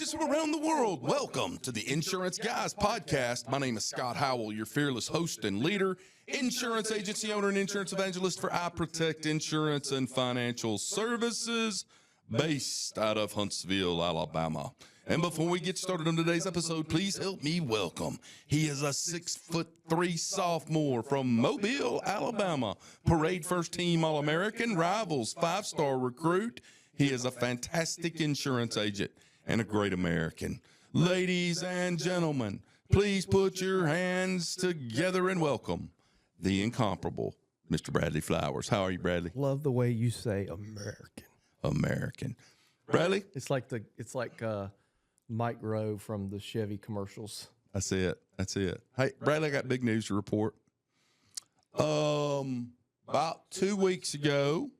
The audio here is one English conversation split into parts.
agents from around the world, welcome to the Insurance Guys podcast. My name is Scott Howell, your fearless host and leader, insurance agency owner and insurance evangelist for I Protect Insurance and Financial Services, based out of Huntsville, Alabama. And before we get started on today's episode, please help me welcome. He is a 6'3" sophomore from Mobile, Alabama, parade first team All-American, Rivals 5-star recruit. He is a fantastic insurance agent and a great American. Ladies and gentlemen, please put your hands together and welcome the incomparable Mr. Bradley Flowers. How are you, Bradley? Love the way you say American. American. Bradley? It's like Mike Rowe from the Chevy commercials. That's it. Hey, Bradley, I got big news to report. About 2 weeks ago,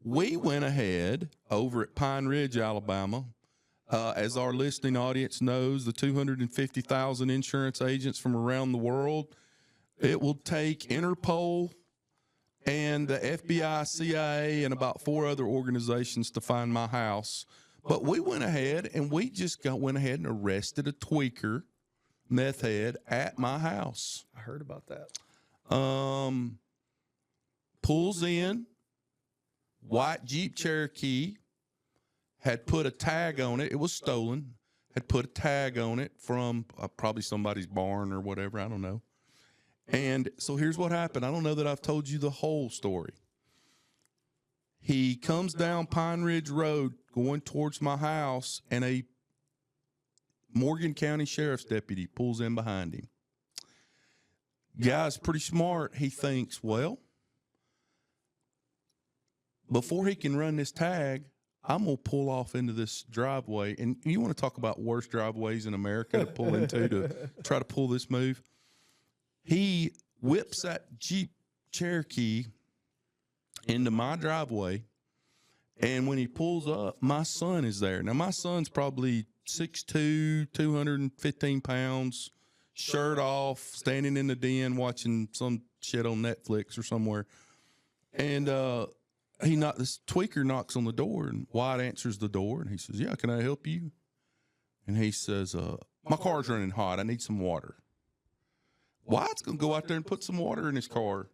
we went ahead over at Pine Ridge, Alabama. As our listening audience knows, the 250,000 insurance agents from around the world, it will take Interpol and the FBI, CIA, and about 4 other organizations to find my house. But we went ahead and went ahead and arrested a tweaker, meth head, at my house. I heard about that. Pulls in, white Jeep Cherokee, had put a tag on it. It was stolen. Had put a tag on it from probably somebody's barn or whatever. I don't know. And so here's what happened. I don't know that I've told you the whole story. He comes down Pine Ridge Road going towards my house, and a Morgan County Sheriff's deputy pulls in behind him. Guy's pretty smart. He thinks, well, before he can run this tag, I'm going to pull off into this driveway. And you want to talk about worst driveways in America to pull into to try to pull this move? He whips that Jeep Cherokee into my driveway, and when he pulls up, my son is there. Now, my son's probably 6'2", 215 pounds, shirt off, standing in the den watching some shit on Netflix or somewhere. And this tweaker knocks on the door, and White answers the door, and he says, "Yeah, can I help you?" And he says, "My car's running hot. I need some water." White's going to go out there and put some water in his car.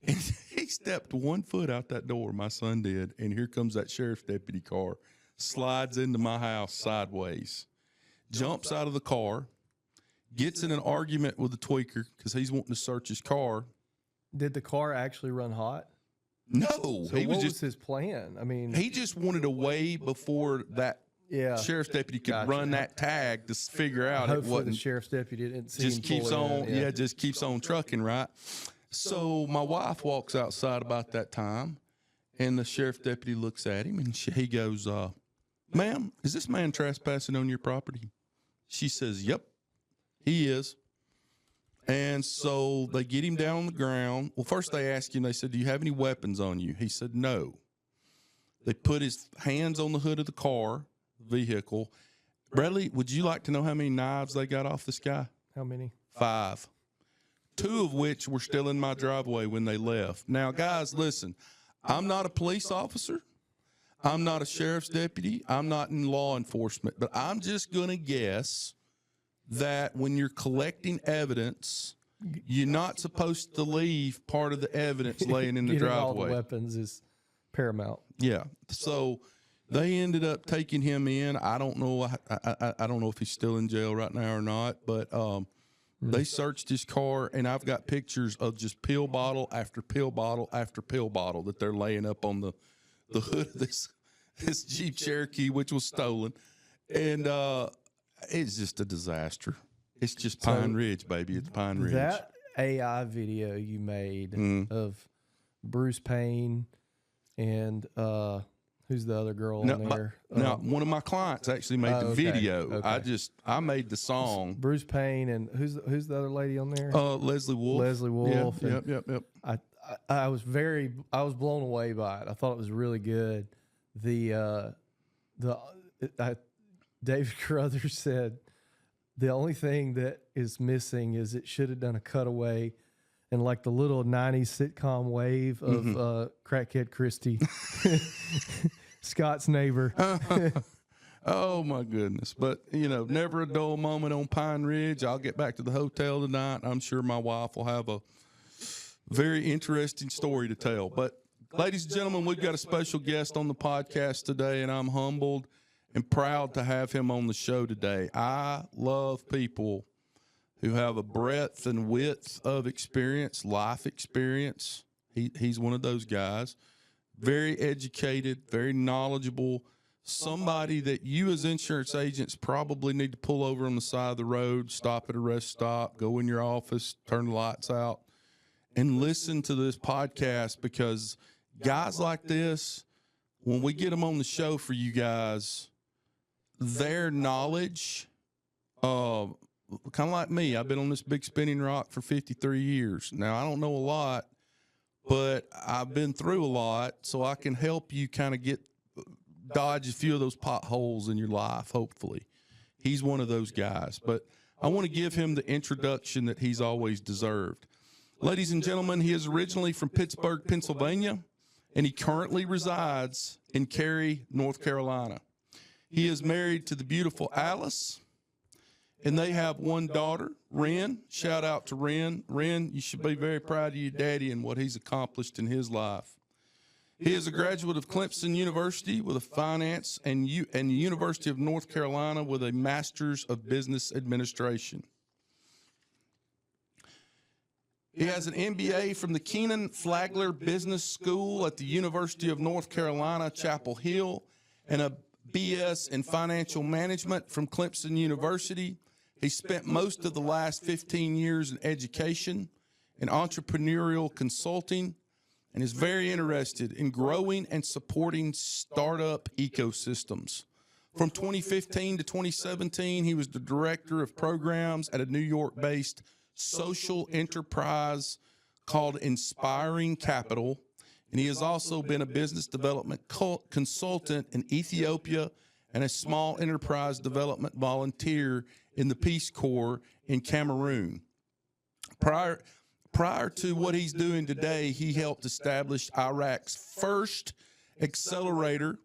And he stepped 1 foot out that door, my son did, and here comes that sheriff's deputy car, slides into my house sideways, jumps out of the car, gets in an argument with the tweaker because he's wanting to search his car. Did the car actually run hot? No. So what was his plan? I mean, he just wanted a way before that sheriff's deputy could run that tag to figure out it wasn't. The sheriff's deputy didn't see just him keeps pull on, in. just keeps on trucking, right? So my wife walks outside about that time, and the sheriff's deputy looks at him, and he goes, "Ma'am, is this man trespassing on your property?" She says, "Yep, he is." And so they get him down on the ground. Well, first they asked him, they said, "Do you have any weapons on you?" He said, "No." They put his hands on the hood of the vehicle. Bradley, would you like to know how many knives they got off this guy? How many? 5. 2 of which were still in my driveway when they left. Now, guys, listen, I'm not a police officer. I'm not a sheriff's deputy. I'm not in law enforcement. But I'm just going to guess that when you're collecting evidence, you're not supposed to leave part of the evidence laying in the driveway. All the weapons is paramount. Yeah. So they ended up taking him in. I don't know. I don't know if he's still in jail right now or not, but they searched his car, and I've got pictures of just pill bottle after pill bottle after pill bottle that they're laying up on the hood of this Jeep Cherokee, which was stolen. And it's just a disaster. It's just Pine Ridge, baby. It's Pine Ridge. That AI video you made of Bruce Payne and who's the other girl in there? One of my clients actually made the video. Okay. I made the song. Bruce Payne and who's the other lady on there? Leslie Wolf. Leslie Wolf. Yep. I was blown away by it. I thought it was really good. David Carruthers said the only thing that is missing is it should have done a cutaway and like the little 90s sitcom wave of Crackhead Christie, Scott's neighbor. Oh my goodness. But never a dull moment on Pine Ridge. I'll get back to the hotel tonight. I'm sure my wife will have a very interesting story to tell. But ladies and gentlemen, we've got a special guest on the podcast today, and I'm humbled and proud to have him on the show today. I love people who have a breadth and width of experience, life experience. He's one of those guys. Very educated, very knowledgeable, somebody that you as insurance agents probably need to pull over on the side of the road, stop at a rest stop, go in your office, turn the lights out, and listen to this podcast, because guys like this, when we get them on the show for you guys, their knowledge, kind of like me, I've been on this big spinning rock for 53 years. Now, I don't know a lot, but I've been through a lot, so I can help you kind of dodge a few of those potholes in your life, hopefully. He's one of those guys, but I want to give him the introduction that he's always deserved. Ladies and gentlemen, he is originally from Pittsburgh, Pennsylvania, and he currently resides in Cary, North Carolina. He is married to the beautiful Alice, and they have one daughter, Ren. Shout out to Ren. Ren, you should be very proud of your daddy and what he's accomplished in his life. He is a graduate of Clemson University with a finance and the University of North Carolina with a Master's of Business Administration. He has an MBA from the Keenan Flagler Business School at the University of North Carolina, Chapel Hill, and a BS in Financial Management from Clemson University. He spent most of the last 15 years in education and entrepreneurial consulting, and is very interested in growing and supporting startup ecosystems. From 2015 to 2017, he was the director of programs at a New York-based social enterprise called Inspiring Capital, and he has also been a business development consultant in Ethiopia and a small enterprise development volunteer in the Peace Corps in Cameroon. Prior to what he's doing today, he helped establish Iraq's first accelerator,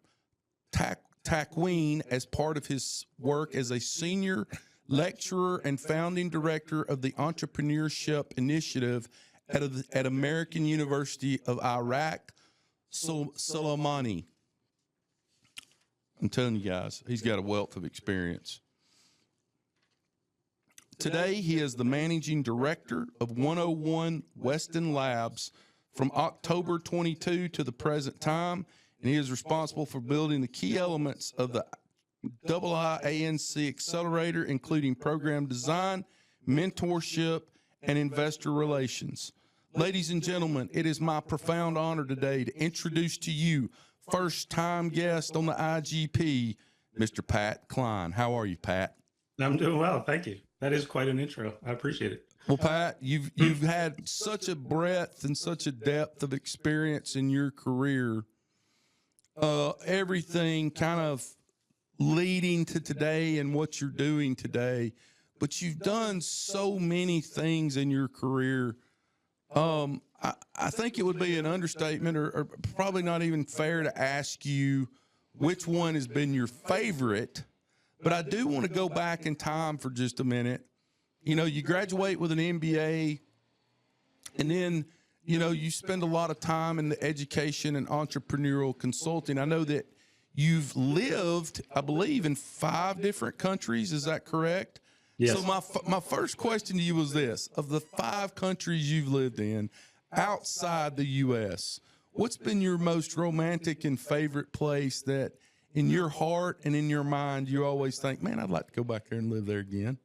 Takween, as part of his work as a senior lecturer and founding director of the Entrepreneurship Initiative at American University of Iraq, Soleimani. I'm telling you guys, he's got a wealth of experience. Today, he is the managing director of 101 Weston Labs from October 22 to the present time, and he is responsible for building the key elements of the IIANC Accelerator, including program design, mentorship, and investor relations. Ladies and gentlemen, it is my profound honor today to introduce to you first-time guest on the IGP, Mr. Pat Cline. How are you, Pat? I'm doing well, thank you. That is quite an intro. I appreciate it. Well, Pat, you've had such a breadth and such a depth of experience in your career. Everything kind of leading to today and what you're doing today, but you've done so many things in your career. I think it would be an understatement or probably not even fair to ask you which one has been your favorite, but I do want to go back in time for just a minute. You know, you graduate with an MBA, and then, you know, you spend a lot of time in the education and entrepreneurial consulting. I know that you've lived, I believe, in 5 different countries. Is that correct? Yes. So my first question to you was this: of the 5 countries you've lived in outside the U.S., what's been your most romantic and favorite place that in your heart and in your mind you always think, man, I'd like to go back there and live there again?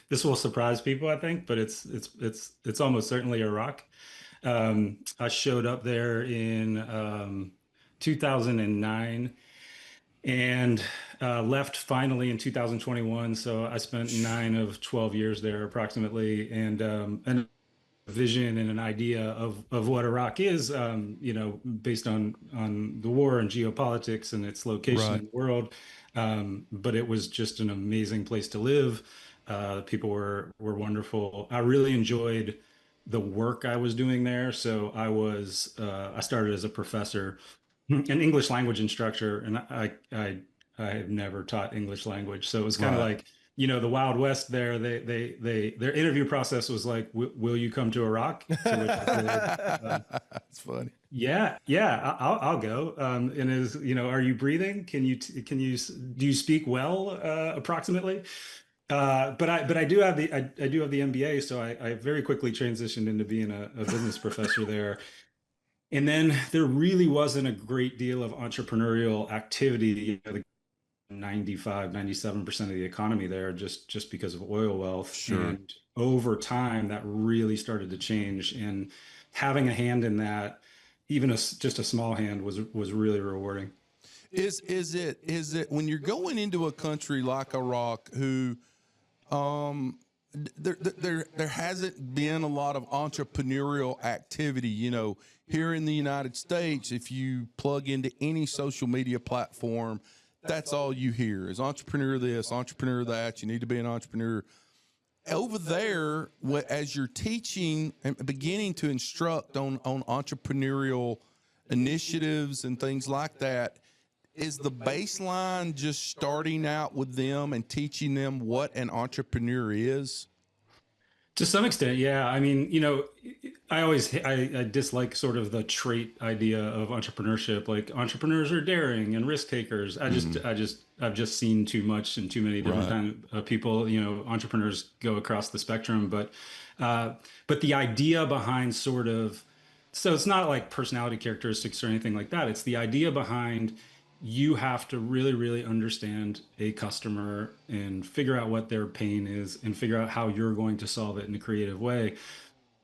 This will surprise people, I think, but it's almost certainly Iraq. I showed up there in 2009 and left finally in 2021. So I spent 9 of 12 years there approximately, and a vision and an idea of what Iraq is, you know, based on the war and geopolitics and its location in the world. But it was just an amazing place to live. People were wonderful. I really enjoyed the work I was doing there. So I started as a professor, an English language instructor, and I had never taught English language. So it was kind of Right. like, the Wild West there. Their interview process was like, will you come to Iraq? To which I said, It's funny. yeah, yeah, I'll go. And are you breathing? Do you speak well, approximately? But I do have I do have the MBA, so I very quickly transitioned into being a business professor there. And then there really wasn't a great deal of entrepreneurial activity. 97% of the economy there just because of oil wealth. Sure. And over time, that really started to change. And having a hand in that, even just a small hand, was really rewarding. Is it when you're going into a country like Iraq who there hasn't been a lot of entrepreneurial activity, here in the United States, if you plug into any social media platform, that's all you hear is entrepreneur this, entrepreneur that. You need to be an entrepreneur. Over there, as you're teaching and beginning to instruct on entrepreneurial initiatives and things like that, is the baseline just starting out with them and teaching them what an entrepreneur is? To some extent, yeah. I mean, I dislike sort of the trait idea of entrepreneurship. Like entrepreneurs are daring and risk takers. I've just seen too much and too many different Right. kind of people. Entrepreneurs go across the spectrum, but the idea behind so it's not like personality characteristics or anything like that. It's the idea behind you have to really, really understand a customer and figure out what their pain is and figure out how you're going to solve it in a creative way.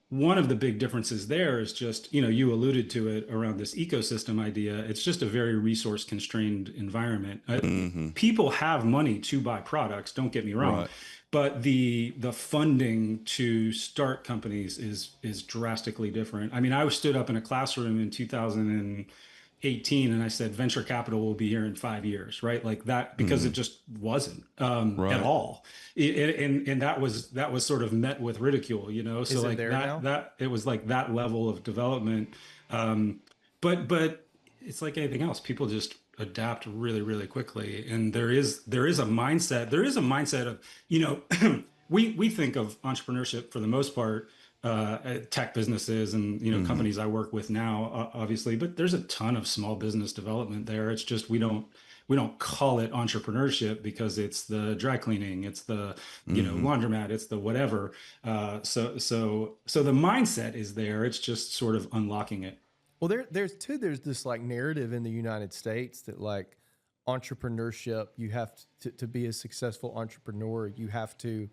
One of the big differences there is just, you alluded to it around this ecosystem idea. It's just a very resource constrained environment. People have money to buy products, don't get me wrong. Right. But the funding to start companies is drastically different. I mean, I was stood up in a classroom in 2018 and I said venture capital will be here in 5 years, right? Like that, because it just wasn't Right. at all. And that was sort of met with ridicule, so Is it like there now? that it was like that level of development. But it's like anything else, people just adapt really, really quickly. And there is a mindset of, we think of entrepreneurship for the most part, tech businesses and companies I work with now, obviously, but there's a ton of small business development there. It's just we don't call it entrepreneurship because it's the dry cleaning, it's the laundromat, it's the whatever. So the mindset is there. It's just sort of unlocking it. Well, there's this like narrative in the United States that like entrepreneurship, you have to be a successful entrepreneur, you have to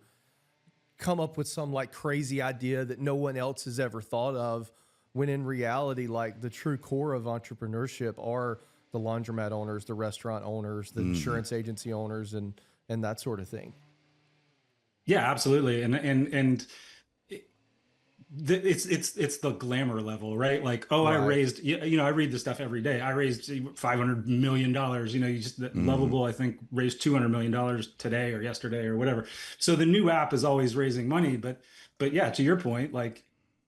come up with some like crazy idea that no one else has ever thought of, when in reality, like the true core of entrepreneurship are the laundromat owners, the restaurant owners, the insurance agency owners, and that sort of thing. Yeah, absolutely. And it's the glamour level, right? Like, oh, I Right. raised, I read this stuff every day. I raised $500 million. Lovable, I think, raised $200 million today or yesterday or whatever. So the new app is always raising money, but yeah, to your point, like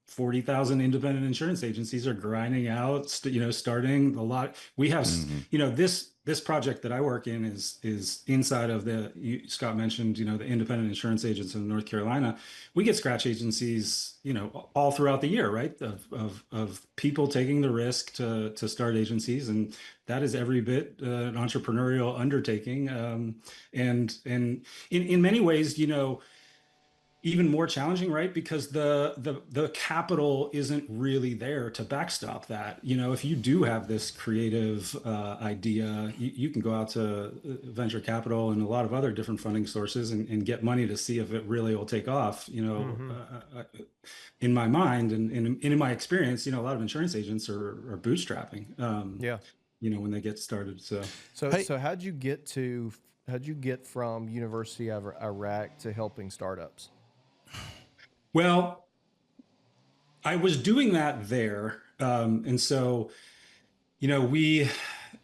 40,000 independent insurance agencies are grinding out, starting a lot. We have, this project that I work in is inside of Scott mentioned, the independent insurance agents in North Carolina. We get scratch agencies, all throughout the year, right? Of people taking the risk to start agencies. And that is every bit an entrepreneurial undertaking. And in many ways, even more challenging, right? Because the capital isn't really there to backstop that. If you do have this creative idea, you can go out to venture capital and a lot of other different funding sources and get money to see if it really will take off. In my mind and in my experience, a lot of insurance agents are bootstrapping. Yeah. When they get started. So So how'd you get from University of Iraq to helping startups? Well, I was doing that there. And so, we,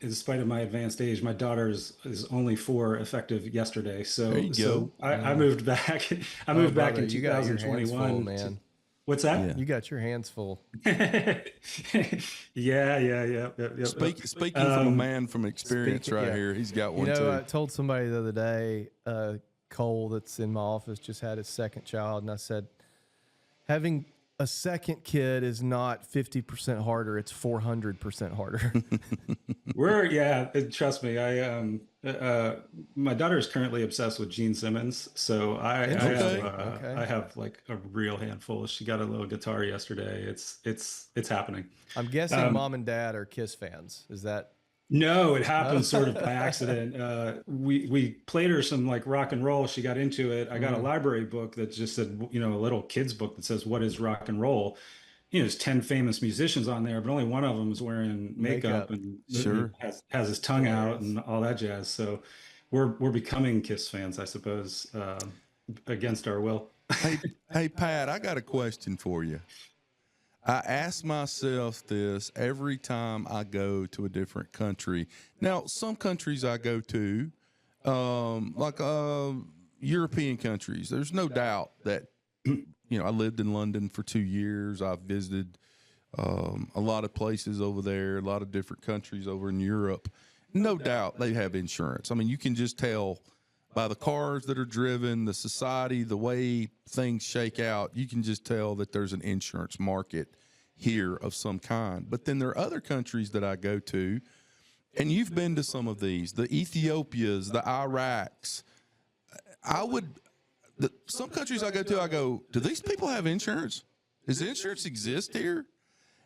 in spite of my advanced age, my daughter is only 4, effective yesterday. So, There you go. I moved back. I moved back brother, in you got your hands 2021. full, man. What's that? Yeah. You got your hands full. Yeah. Speaking from a man from experience speaking- right yeah. here, he's got one You know, too. I told somebody the other day, Cole, that's in my office, just had his second child, and I said, having a second kid is not 50% harder; it's 400% harder. Trust me. My daughter is currently obsessed with Gene Simmons, so Interesting. I have like a real handful. She got a little guitar yesterday. It's happening. I'm guessing mom and dad are Kiss fans. Is that? No, it happened sort of by accident. We played her some like rock and roll. She got into it. I got a library book that just said, a little kid's book that says, "What is rock and roll?" There's 10 famous musicians on there, but only one of them is wearing makeup and Sure. has his tongue out and all that jazz. So we're becoming Kiss fans, I suppose, against our will. Hey, Pat, I got a question for you. I ask myself this every time I go to a different country. Now, some countries I go to, like European countries, there's no doubt that, I lived in London for 2 years. I've visited a lot of places over there, a lot of different countries over in Europe. No doubt they have insurance. I mean, you can just tell by the cars that are driven, the society, the way things shake out, you can just tell that there's an insurance market here of some kind. But then there are other countries that I go to, and you've been to some of these, the Ethiopias, the Iraqs. Some countries I go, do these people have insurance? Does insurance exist here?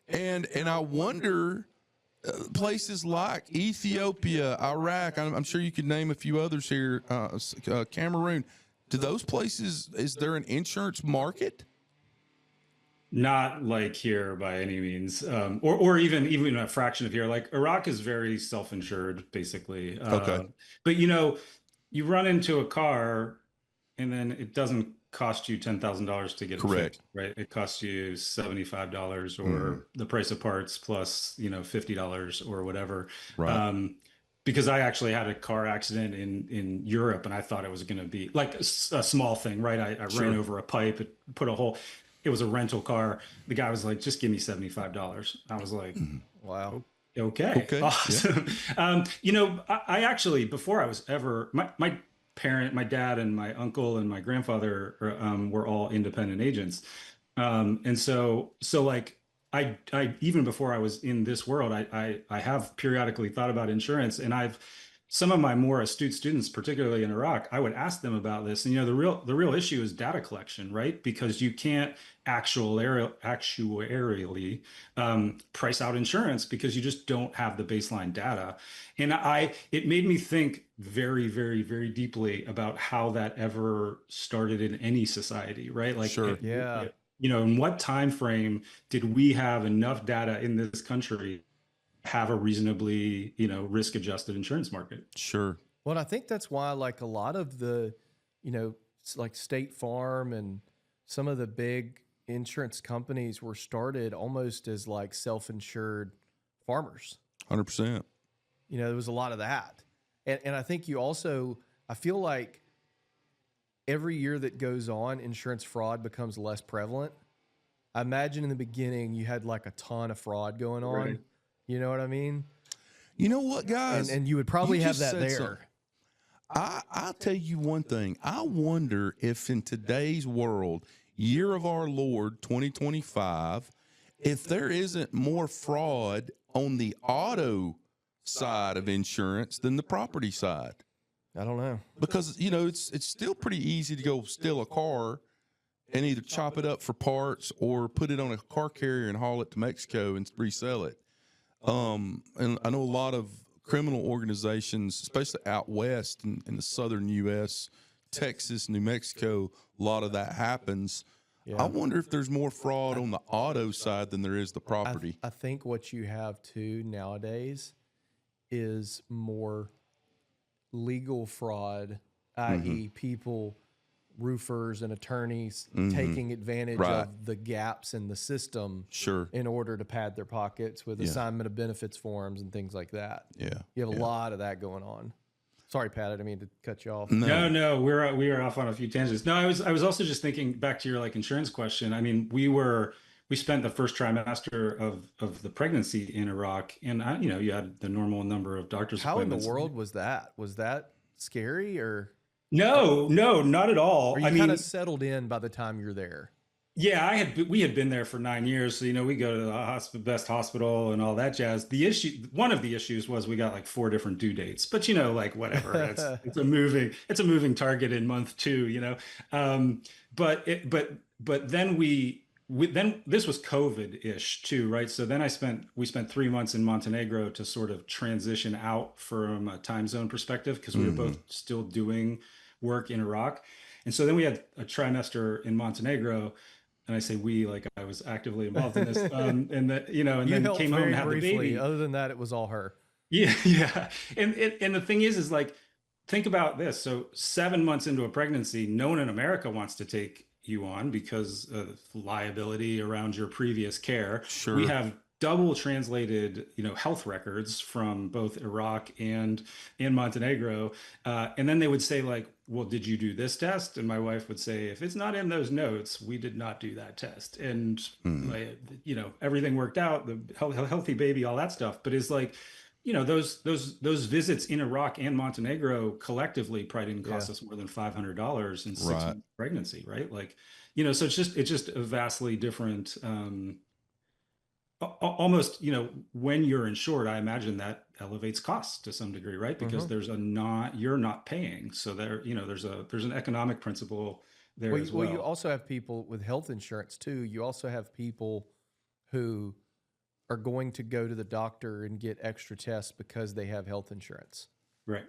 And I wonder, places like Ethiopia, Iraq, I'm sure you could name a few others here, Cameroon. Do those places, is there an insurance market? Not like here by any means, or even a fraction of here. Like Iraq is very self-insured, basically. Okay. But you run into a car, and then it doesn't cost you $10,000 to get it Correct. fixed, right? It costs you $75 or the price of parts plus $50 or whatever. Right. Because I actually had a car accident in Europe, and I thought it was going to be like a small thing, right? I ran over a pipe, it put a hole. It was a rental car. The guy was like, "Just give me $75." I was like, Wow. Okay. Awesome. Yeah. I actually, before I was ever, my dad and my uncle and my grandfather were all independent agents. And so like I even before I was in this world, I have periodically thought about insurance, and some of my more astute students, particularly in Iraq, I would ask them about this. And the real issue is data collection, right? Because you can't actuarially price out insurance because you just don't have the baseline data. And it made me think very, very, very deeply about how that ever started in any society, right? Like, Sure. Yeah. In what time frame did we have enough data in this country have a reasonably, risk adjusted insurance market? Sure. Well, I think that's why, like a lot of the, like State Farm and some of the big insurance companies were started almost as like self-insured farmers. 100%. There was a lot of that. And I think I feel like every year that goes on, insurance fraud becomes less prevalent. I imagine in the beginning you had like a ton of fraud going on. Right. You know what I mean? You know what, guys? And you would probably have just that said there. something. I'll tell you one thing. I wonder if in today's world, year of our Lord 2025, if there isn't more fraud on the auto side of insurance than the property side. I don't know. Because, it's still pretty easy to go steal a car and either chop it up for parts or put it on a car carrier and haul it to Mexico and resell it. And I know a lot of criminal organizations, especially out west in the southern U.S., Texas, New Mexico, a lot of that happens. Yeah. I wonder if there's more fraud on the auto side than there is the property. I think what you have too nowadays is more legal fraud, i.e., people, roofers, and attorneys taking advantage of the gaps in the system Sure. in order to pad their pockets with assignment of benefits forms and things like that. Yeah. You have a lot of that going on. Sorry, Pat, I didn't mean to cut you off. No, we are off on a few tangents. No, I was also just thinking back to your like insurance question. I mean, we were we spent the first trimester of the pregnancy in Iraq, and you had the normal number of doctor's How in the appointments. world was that? Was that scary or No, no, not at all. are I you kind of mean, settled in by the time you're there? yeah, we had been there for 9 years, so we go to the best hospital and all that jazz. One of the issues was we got like 4 different due dates, but like whatever, it's a moving target in month 2, but then then this was COVID-ish too, right? So then we spent 3 months in Montenegro to sort of transition out from a time zone perspective because we were both still doing work in Iraq, and so then we had a trimester in Montenegro. And I say we, like I was actively involved in this, and that and You then helped came home very and had the briefly. baby. Other than that, it was all her. Yeah, yeah. And the thing is like, think about this. So 7 months into a pregnancy, no one in America wants to take you on because of liability around your previous care. Sure. We have double translated, health records from both Iraq and Montenegro. And then they would say like, well, did you do this test? And my wife would say, if it's not in those notes, we did not do that test. And, everything worked out, the healthy baby, all that stuff. But it's like, those visits in Iraq and Montenegro collectively probably didn't cost us more than $500 in 6 months pregnancy, right? Like, so it's just a vastly different, almost, when you're insured, I imagine that elevates costs to some degree, right? Because you're not paying. So there's an economic principle there as well. Well, you also have people with health insurance too. You also have people who are going to go to the doctor and get extra tests because they have health insurance. Right.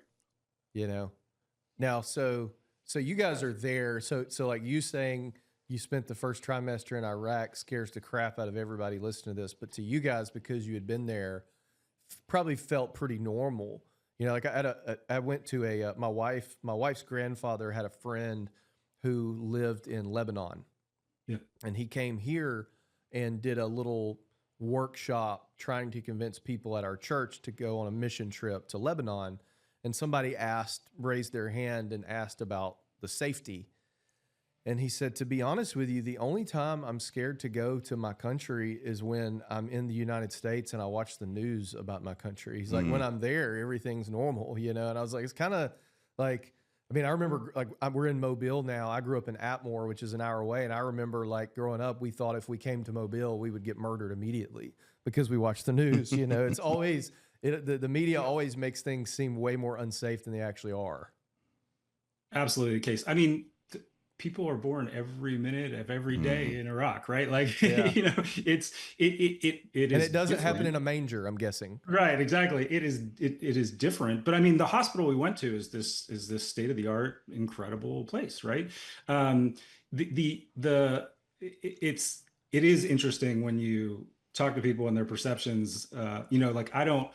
Now, so you guys are there. So like you saying you spent the first trimester in Iraq scares the crap out of everybody listening to this. But to you guys, because you had been there, probably felt pretty normal. Like I went to my wife's grandfather had a friend who lived in Lebanon. Yeah. And he came here and did a little workshop trying to convince people at our church to go on a mission trip to Lebanon. And somebody raised their hand and asked about the safety. And he said, to be honest with you, the only time I'm scared to go to my country is when I'm in the United States and I watch the news about my country. He's like, when I'm there, everything's normal, And I was like, it's kind of like, I remember like we're in Mobile now. I grew up in Atmore, which is an hour away. And I remember like growing up, we thought if we came to Mobile, we would get murdered immediately because we watched the news. It's always, the media always makes things seem way more unsafe than they actually are. Absolutely the case. I mean, people are born every minute of every day in Iraq, right? Like, it it doesn't happen in a manger, I'm guessing. Right, exactly. It is different. But I mean, the hospital we went to is this state-of-the-art, incredible place, right? It is interesting when you talk to people and their perceptions. Like I don't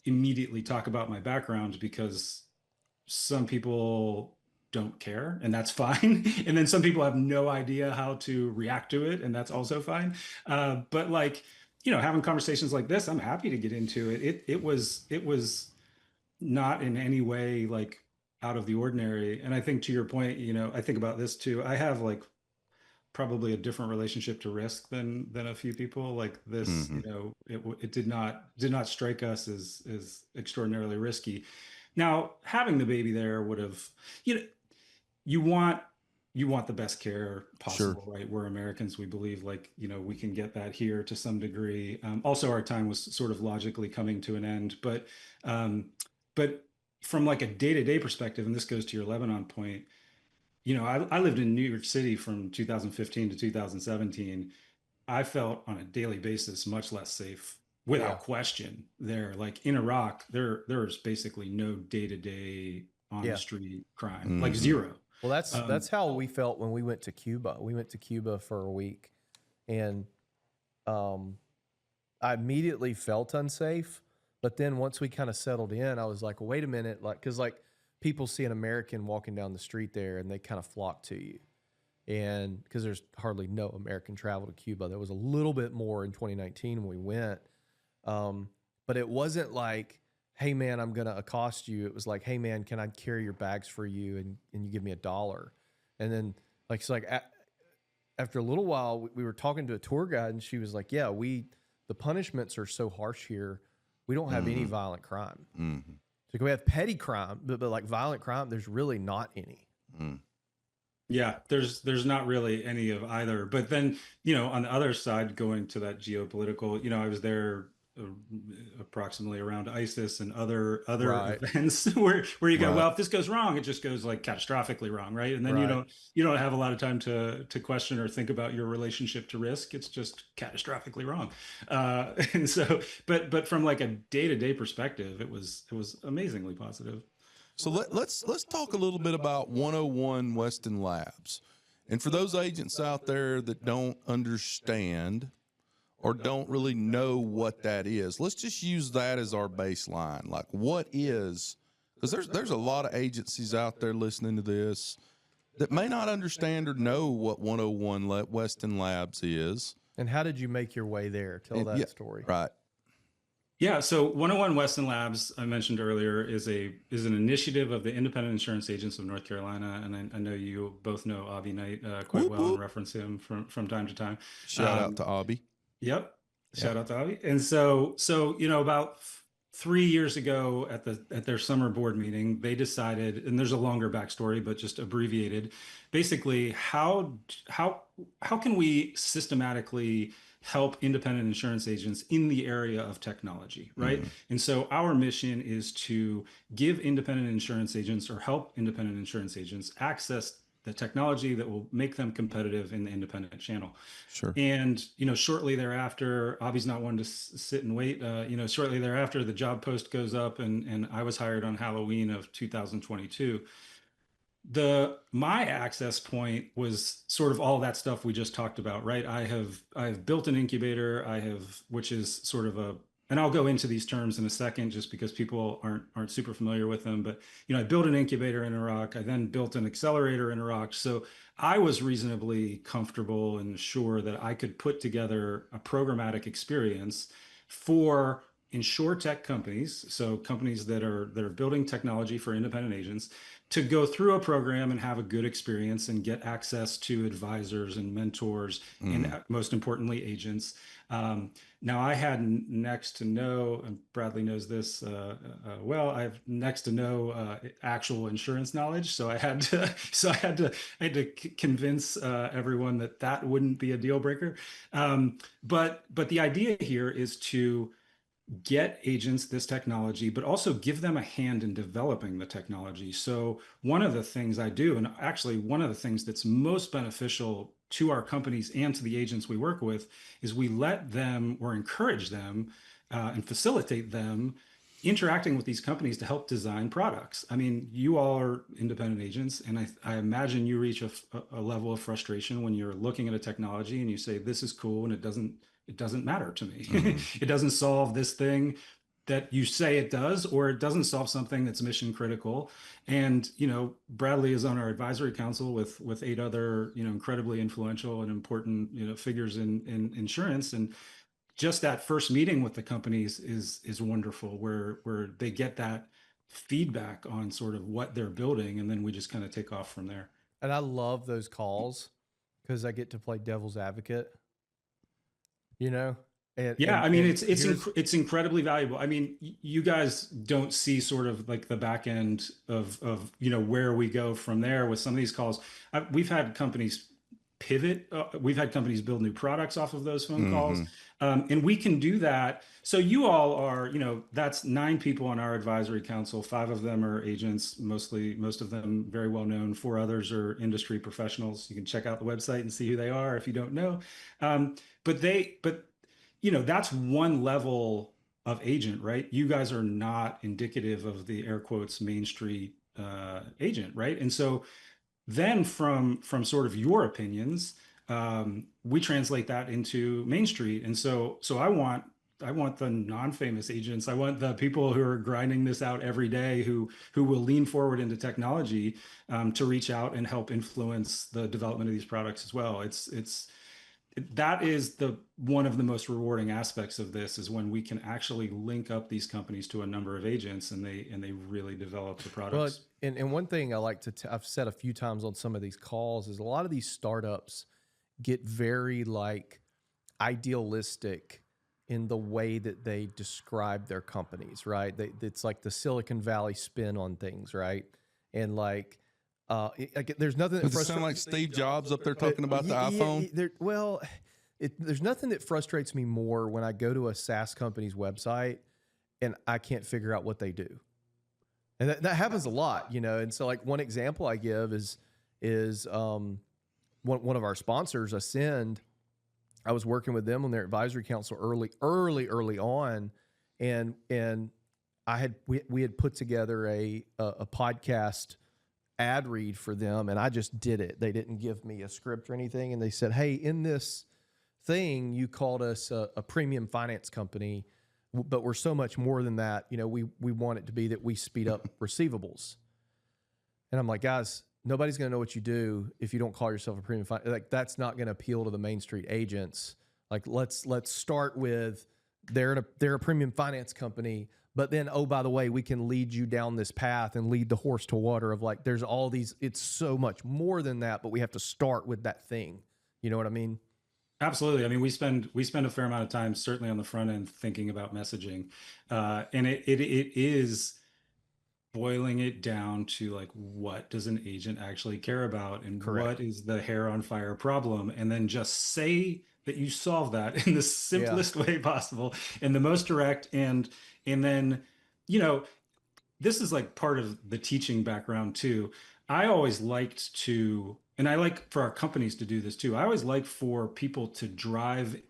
immediately talk about my background because some people don't care, and that's fine. And then some people have no idea how to react to it, and that's also fine. But like, having conversations like this, I'm happy to get into it. It was not in any way like out of the ordinary. And I think to your point, I think about this too. I have like probably a different relationship to risk than a few people. Like this, it did not strike us as extraordinarily risky. Now, having the baby there would have, you want the best care possible, right? We're Americans. We believe like, we can get that here to some degree. Also, our time was sort of logically coming to an end, but from like a day-to-day perspective, and this goes to your Lebanon point, I lived in New York City from 2015 to 2017. I felt on a daily basis much less safe without question there. Like in Iraq, there's basically no day-to-day on the street crime, like zero. Well, that's how we felt when we went to Cuba. We went to Cuba for a week, and I immediately felt unsafe. But then once we kind of settled in, I was like, wait a minute, like, because like people see an American walking down the street there, and they kind of flock to you, and because there's hardly no American travel to Cuba. There was a little bit more in 2019 when we went, but it wasn't like, hey man, I'm going to accost you. It was like, hey man, can I carry your bags for you? And you give me $1. And then like, it's like, after a little while, we were talking to a tour guide, and she was like, "Yeah, the punishments are so harsh here. We don't have any violent crime. So we have petty crime, but like violent crime, there's really not any." Yeah, there's not really any of either. But then, on the other side, going to that geopolitical, I was there approximately around ISIS and other Right. events where you go, Right. well, if this goes wrong, it just goes like catastrophically wrong, right? And then Right. you don't have a lot of time to question or think about your relationship to risk. It's just catastrophically wrong. And so, but from like a day-to-day perspective, it was amazingly positive. So let's talk a little bit about 101 Weston Labs. And for those agents out there that don't understand or don't really know what that is, let's just use that as our baseline. Like, what is, because there's a lot of agencies out there listening to this that may not understand or know what 101 Weston Labs is. And how did you make your way there? Tell that story. Right. Yeah, so 101 Weston Labs, I mentioned earlier, is an initiative of the Independent Insurance Agents of North Carolina, and I know you both know Avi Knight quite well and reference him from time to time. Shout out to Avi. Yep. Shout out to Avi. And so about 3 years ago at their summer board meeting, they decided, and there's a longer backstory, but just abbreviated, basically how can we systematically help independent insurance agents in the area of technology, right? And so our mission is to give independent insurance agents or help independent insurance agents access the technology that will make them competitive in the independent channel. Sure. And, shortly thereafter, Avi's not one to sit and wait. Shortly thereafter, the job post goes up and I was hired on Halloween of 2022. My access point was sort of all that stuff we just talked about, right? I have built an incubator, which is sort of and I'll go into these terms in a second just because people aren't super familiar with them. But, I built an incubator in Iraq. I then built an accelerator in Iraq. So I was reasonably comfortable and sure that I could put together a programmatic experience for insurtech companies. So companies that are building technology for independent agents to go through a program and have a good experience and get access to advisors and mentors and most importantly, agents. Now I had next to no, and Bradley knows this well, I have next to no actual insurance knowledge. So I had to convince everyone that wouldn't be a deal breaker. But the idea here is to get agents this technology, but also give them a hand in developing the technology. So one of the things I do, and actually one of the things that's most beneficial to our companies and to the agents we work with, is we let them or encourage them and facilitate them interacting with these companies to help design products. I mean, you all are independent agents, and I imagine you reach a level of frustration when you're looking at a technology and you say, this is cool, and it doesn't matter to me. It doesn't solve this thing that you say it does, or it doesn't solve something that's mission critical. And, Bradley is on our advisory council with 8 other, incredibly influential and important, figures in insurance. And just that first meeting with the companies is wonderful, where they get that feedback on sort of what they're building. And then we just kind of take off from there. And I love those calls because I get to play devil's advocate. It's incredibly valuable. I mean, you guys don't see sort of like the back end of where we go from there with some of these calls. We've had companies pivot. We've had companies build new products off of those phone calls. And we can do that. So you all are, that's 9 people on our advisory council. 5 of them are agents, most of them very well known. 4 others are industry professionals. You can check out the website and see who they are if you don't know. But that's one level of agent, right? You guys are not indicative of the air quotes Main Street agent, right? And so then from sort of your opinions, we translate that into Main Street. And so I want the non-famous agents. I want the people who are grinding this out every day, who will lean forward into technology to reach out and help influence the development of these products as well. That is one of the most rewarding aspects of this, is when we can actually link up these companies to a number of agents and they really develop the products. Well, and one thing I like to I've said a few times on some of these calls is a lot of these startups get very like idealistic in the way that they describe their companies, right? It's like the Silicon Valley spin on things, right? And like, there's nothing that Does it sound like Steve Jobs up there talking about the iPhone? Well, there's nothing that frustrates me more when I go to a SaaS company's website and I can't figure out what they do. And that happens a lot, you know? And so like one example I give is one of our sponsors, Ascend. I was working with them on their advisory council early on. And we had put together a podcast ad read for them, and I just did it. They didn't give me a script or anything. And they said, hey, in this thing, you called us a premium finance company, but we're so much more than that. You know, we want it to be that we speed up receivables. And I'm like, guys, nobody's going to know what you do if you don't call yourself a premium finance. Like, that's not going to appeal to the Main Street agents. Like, let's start with they're a premium finance company, but then, oh, by the way, we can lead you down this path and lead the horse to water of like, there's all these, it's so much more than that, but we have to start with that thing. You know what I mean? Absolutely. I mean, we spend a fair amount of time, certainly on the front end, thinking about messaging, and it is boiling it down to like, what does an agent actually care about, and Correct. what is the hair on fire problem, and then just say that you solve that in the simplest way possible and the most direct, and then, you know, this is like part of the teaching background too. I always liked to, and I like for our companies to do this too. I always like for people to drive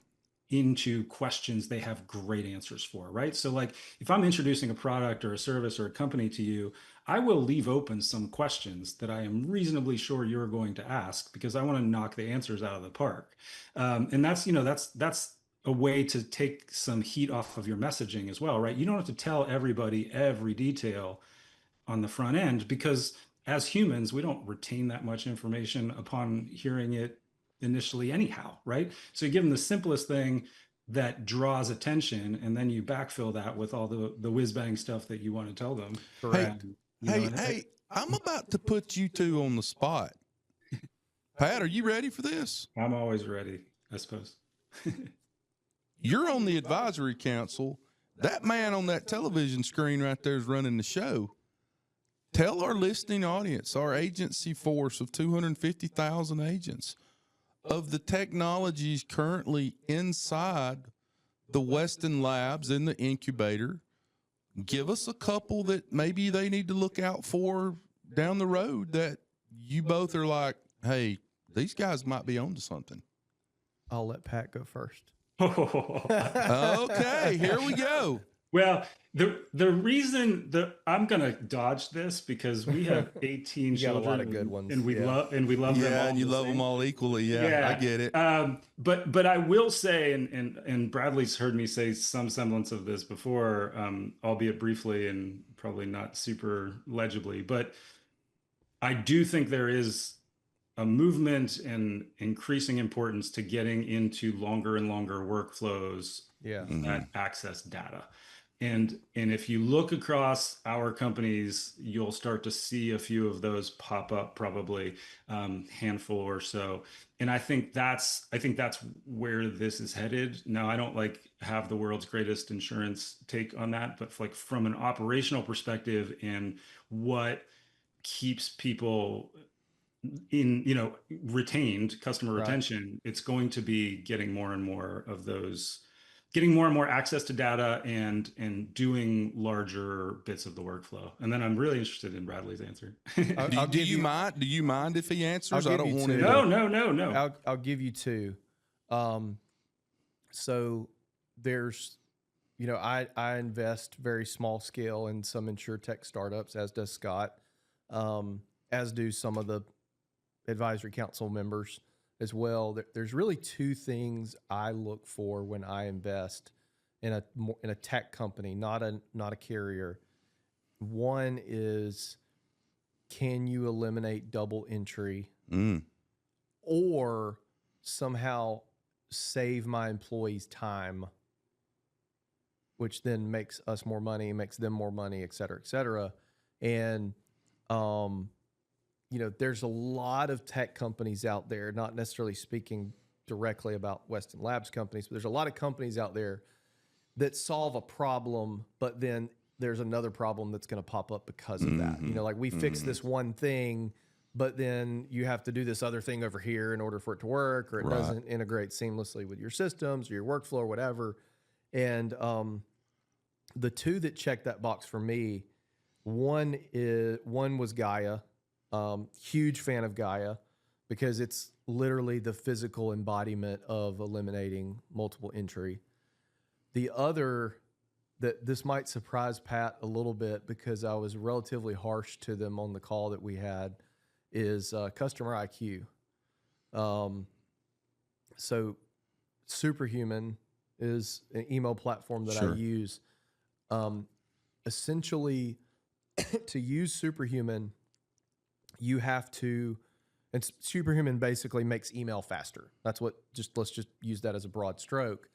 into questions they have great answers for, right? So like if I'm introducing a product or a service or a company to you, I will leave open some questions that I am reasonably sure you're going to ask, because I want to knock the answers out of the park. And that's, you know, that's a way to take some heat off of your messaging as well, right? You don't have to tell everybody every detail on the front end, because as humans, we don't retain that much information upon hearing it initially anyhow, right? So you give them the simplest thing that draws attention, and then you backfill that with all the whiz-bang stuff that you want to tell them. Hey, I'm about to put you two on the spot. Pat, are you ready for this? I'm always ready, I suppose. You're on the advisory council. That man on that television screen right there is running the show. Tell our listening audience, our agency force of 250,000 agents, of the technologies currently inside the Weston Labs in the incubator. Give us a couple that maybe they need to look out for down the road that you both are like, hey, these guys might be onto something. I'll let Pat go first. Okay, here we go. Well, the reason that I'm gonna dodge this, because we have 18 children, a lot of good ones, and we love them all. Yeah, and you love them all equally. Yeah, I get it. But I will say, and Bradley's heard me say some semblance of this before, albeit briefly and probably not super legibly, but I do think there is a movement and increasing importance to getting into longer and longer workflows that access data. And if you look across our companies, you'll start to see a few of those pop up, probably handful or so. And I think that's where this is headed. Now, I don't like have the world's greatest insurance take on that, but like from an operational perspective and what keeps people in, you know, retained customer retention, it's going to be getting more and more of those, getting more and more access to data and doing larger bits of the workflow. And then I'm really interested in Bradley's answer. Do you mind if he answers? I don't want to. No. I'll give you two. So there's, you know, I invest very small scale in some insurtech startups, as does Scott, as do some of the advisory council members as well. There's really two things I look for when I invest in a tech company, not a carrier. One is, can you eliminate double entry or somehow save my employees time, which then makes us more money, makes them more money, et cetera, et cetera. And, there's a lot of tech companies out there, not necessarily speaking directly about Weston Labs companies, but there's a lot of companies out there that solve a problem, but then there's another problem that's going to pop up because of that. Like we fix this one thing, but then you have to do this other thing over here in order for it to work, or it doesn't integrate seamlessly with your systems or your workflow or whatever. And the two that checked that box for me, one was Gaia. Huge fan of Gaia because it's literally the physical embodiment of eliminating multiple entry. The other, that this might surprise Pat a little bit because I was relatively harsh to them on the call that we had, is Customer IQ. So Superhuman is an email platform that I use. Essentially, to use Superhuman, you have to, and Superhuman basically makes email faster. That's what, let's just use that as a broad stroke.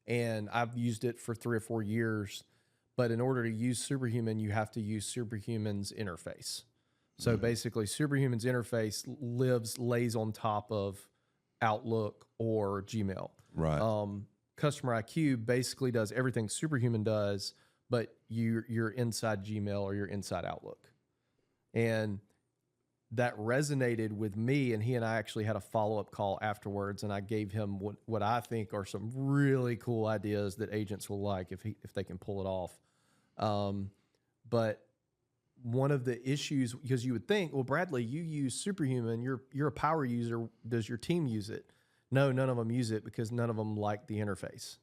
And I've used it for 3 or 4 years, but in order to use Superhuman, you have to use Superhuman's interface. So basically Superhuman's interface lays on top of Outlook or Gmail. Right. Customer IQ basically does everything Superhuman does, but you're inside Gmail or you're inside Outlook. And that resonated with me, and he and I actually had a follow-up call afterwards, and I gave him what I think are some really cool ideas that agents will like if they can pull it off. But one of the issues, because you would think, well, Bradley, you use Superhuman, you're a power user. Does your team use it? No, none of them use it because none of them like the interface.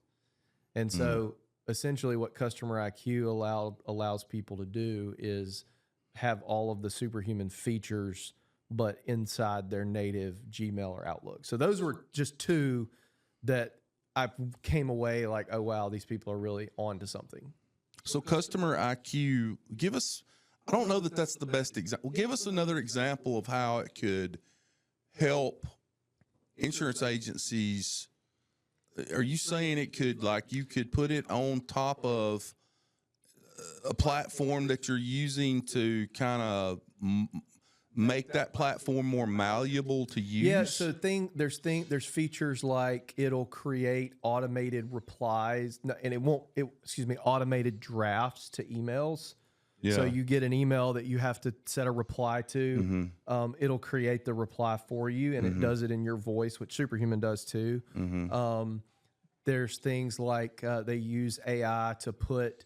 And so essentially what Customer IQ allows people to do is have all of the Superhuman features, but inside their native Gmail or Outlook. So those were just two that I came away like, oh, wow, these people are really on to something. So Customer IQ, give us, I don't know that that's the best example. Give us another example of how it could help insurance agencies. Are you saying it could, like, you could put it on top of a platform that you're using to kind of make that platform more malleable to use? Yeah, so there's features like it'll create automated replies, and automated drafts to emails. Yeah. So you get an email that you have to set a reply to. It'll create the reply for you, and it does it in your voice, which Superhuman does too. There's things like they use AI to put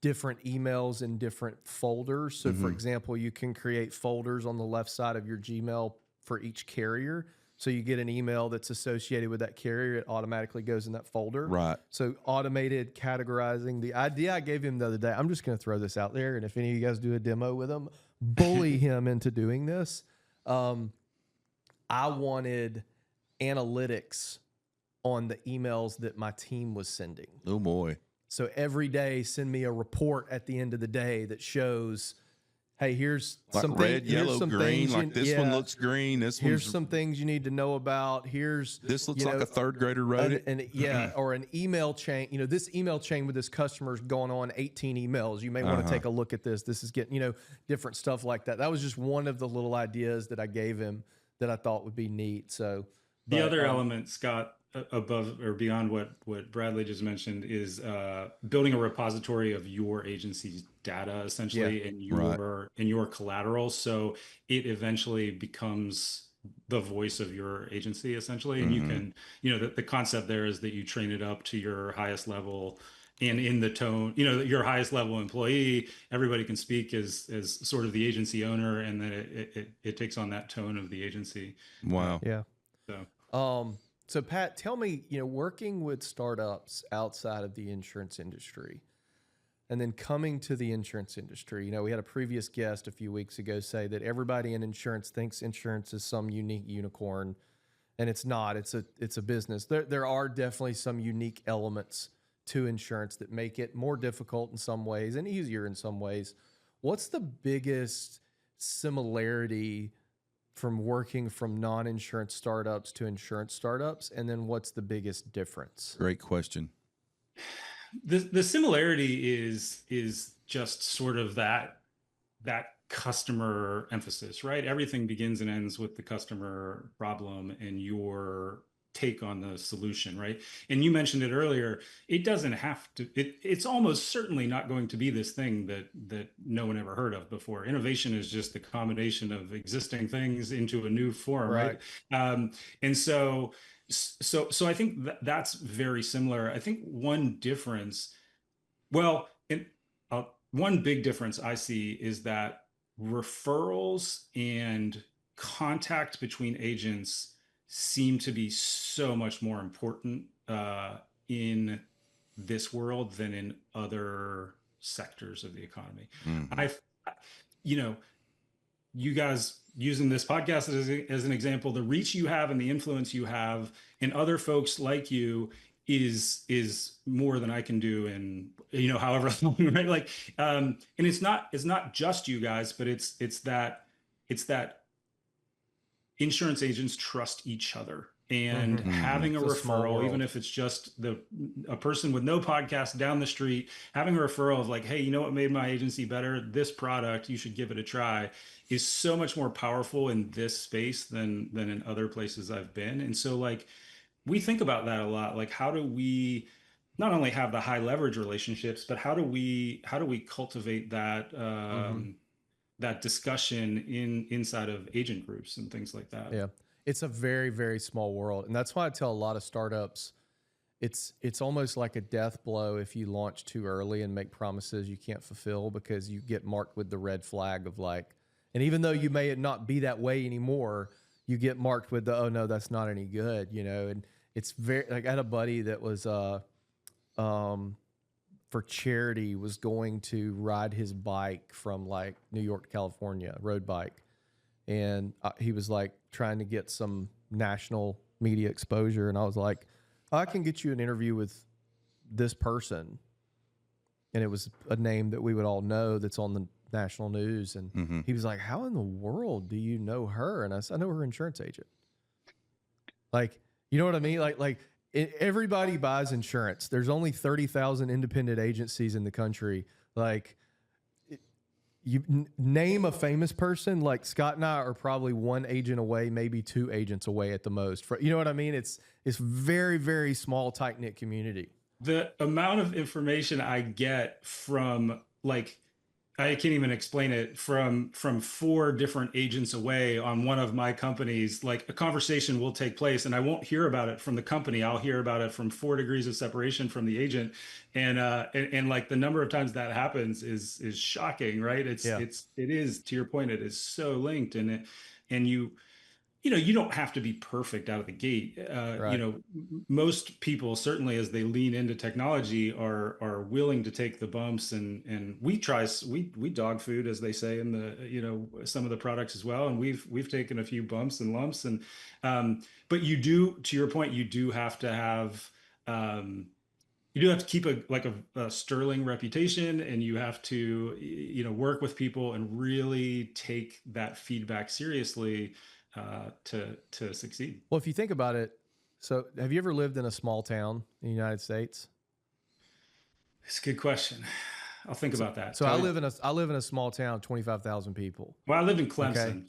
different emails in different folders. So for example, you can create folders on the left side of your Gmail for each carrier. So you get an email that's associated with that carrier, it automatically goes in that folder. Right. So automated categorizing. The idea I gave him the other day, I'm just going to throw this out there, and if any of you guys do a demo with him, bully him into doing this. I wanted analytics on the emails that my team was sending. Oh boy. So every day, send me a report at the end of the day that shows, hey, here's like some red, yellow, green. Like this one looks green. Here's some things you need to know about. This looks like a third grader wrote it. Or an email chain. This email chain with this customer's going on 18 emails. You may want to take a look at this. This is getting, different stuff like that. That was just one of the little ideas that I gave him that I thought would be neat. So the other element, Scott, above or beyond what Bradley just mentioned, is building a repository of your agency's data, essentially, and your collateral. So it eventually becomes the voice of your agency, essentially. And you can, the concept there is that you train it up to your highest level, and in the tone, your highest level employee, everybody can speak as sort of the agency owner, and then it takes on that tone of the agency. Wow. Yeah. So Pat, tell me, working with startups outside of the insurance industry and then coming to the insurance industry, we had a previous guest a few weeks ago say that everybody in insurance thinks insurance is some unique unicorn, and it's not. It's a business. There are definitely some unique elements to insurance that make it more difficult in some ways and easier in some ways. What's the biggest similarity from working from non-insurance startups to insurance startups? And then what's the biggest difference? Great question. The similarity is just sort of that customer emphasis, right? Everything begins and ends with the customer problem and your take on the solution, right? And you mentioned it earlier. It doesn't have to. It's almost certainly not going to be this thing that no one ever heard of before. Innovation is just the combination of existing things into a new form, right? And so I think that's very similar. I think one difference, well, one big difference I see is that referrals and contact between agents seem to be so much more important in this world than in other sectors of the economy. I've, you know, you guys using this podcast as an example, the reach you have and the influence you have in other folks like you is more than I can do in, you know, however long, right? Like, and it's not just you guys, but it's that insurance agents trust each other, and having a referral, even if it's just a person with no podcast down the street, having a referral of like, hey, you know what made my agency better? This product, you should give it a try, is so much more powerful in this space than in other places I've been. And so like, we think about that a lot. Like, how do we not only have the high leverage relationships, but how do we cultivate that that discussion inside of agent groups and things like that? Yeah, it's a very, very small world, and that's why I tell a lot of startups, it's almost like a death blow if you launch too early and make promises you can't fulfill, because you get marked with the red flag of like, and even though you may not be that way anymore, you get marked with the, oh no, that's not any good, you know. And it's very, like, I had a buddy that was for charity was going to ride his bike from like New York to California, road bike, and he was like trying to get some national media exposure, and I was like, I can get you an interview with this person, and it was a name that we would all know that's on the national news. And he was like, how in the world do you know her? And I said, I know her insurance agent. Like, you know what I mean? Like everybody buys insurance. There's only 30,000 independent agencies in the country. Like, you name a famous person, like Scott and I are probably one agent away, maybe two agents away at the most. You know what I mean? It's very, very small, tight-knit community. The amount of information I get from, like, I can't even explain it, from 4 different agents away on one of my companies. Like, a conversation will take place and I won't hear about it from the company. I'll hear about it from 4 degrees of separation from the agent. And like, the number of times that happens is shocking, right? It is, to your point, it is so linked. And you know, you don't have to be perfect out of the gate. Right. You know, most people, certainly as they lean into technology, are willing to take the bumps, and we dog food, as they say in the, you know, some of the products as well. And we've taken a few bumps and lumps, and but you do, to your point, you do have to have keep a sterling reputation, and you have to, you know, work with people and really take that feedback seriously to succeed. Well, if you think about it, so have you ever lived in a small town in the United States? It's a good question. I'll think about that. So I live in a small town, 25,000 people. Well, I lived in Clemson,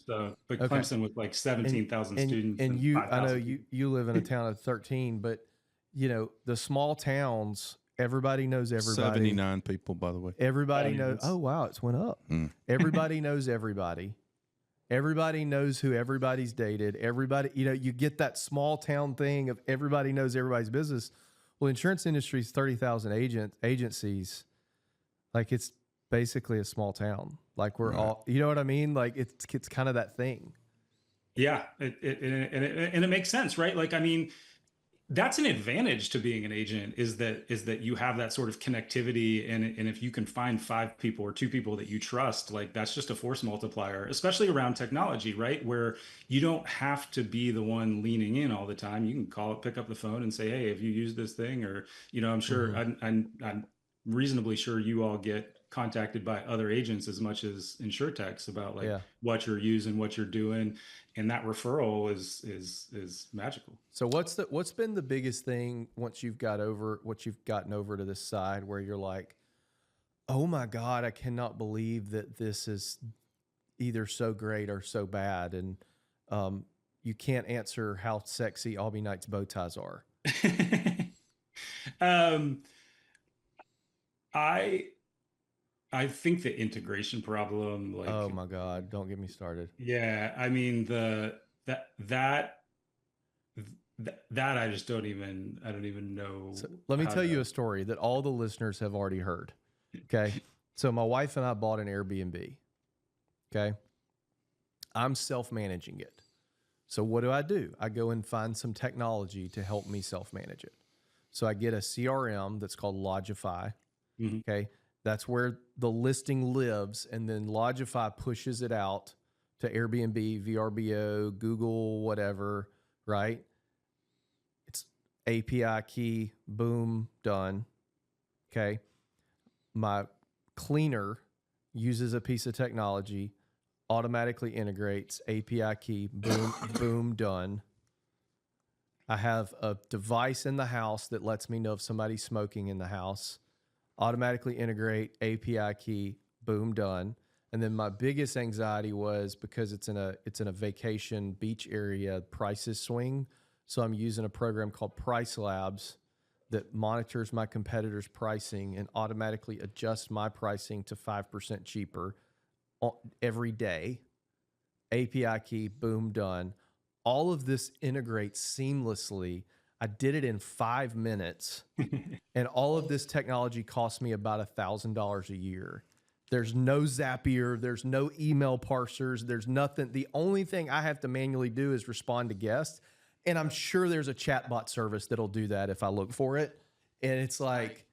but Clemson with like 17,000 students. And you, I know you live in a town of 13, but you know, the small towns, everybody knows everybody. 79 people, by the way. Everybody knows. Oh wow, it's went up. Everybody knows everybody. Everybody knows who everybody's dated. Everybody, you know, you get that small town thing of everybody knows everybody's business. Well, insurance industry is 30,000 agencies. Like, it's basically a small town. Like, we're all, you know what I mean? Like, it's kind of that thing. Yeah, and it makes sense, right? Like, I mean, that's an advantage to being an agent, is that you have that sort of connectivity, and if you can find 5 people or 2 people that you trust, like, that's just a force multiplier, especially around technology, right? Where you don't have to be the one leaning in all the time. You can pick up the phone and say, hey, have you used this thing? Or, you know, I'm sure I'm reasonably sure you all get contacted by other agents as much as insurtechs about like what you're using, what you're doing, and that referral is magical. So what's been the biggest thing once you've gotten over to this side where you're like, oh my God, I cannot believe that this is either so great or so bad. And you can't answer how sexy Albie Knight's bow ties are. um, I I think the integration problem, Oh like, my God, don't get me started. yeah, I mean that that that I don't even know So let me how tell you to. a story that all the listeners have already heard. Okay. So my wife and I bought an Airbnb. Okay. I'm self-managing it. So what do? I go and find some technology to help me self-manage it. So I get a CRM that's called Logify. Mhm. Okay. That's where the listing lives. And then Logify pushes it out to Airbnb, VRBO, Google, whatever, right? It's API key, boom, done. Okay. My cleaner uses a piece of technology, automatically integrates, API key, boom, boom, done. I have a device in the house that lets me know if somebody's smoking in the house, automatically integrate, API key, boom, done. And then my biggest anxiety was because it's in a vacation beach area, prices swing. So I'm using a program called Price Labs that monitors my competitors' pricing and automatically adjusts my pricing to 5% cheaper every day. API key, boom, done. All of this integrates seamlessly. I did it in 5 minutes, and all of this technology cost me about $1,000 a year. There's no Zapier, there's no email parsers, there's nothing. The only thing I have to manually do is respond to guests. And I'm sure there's a chatbot service that'll do that if I look for it. And it's like,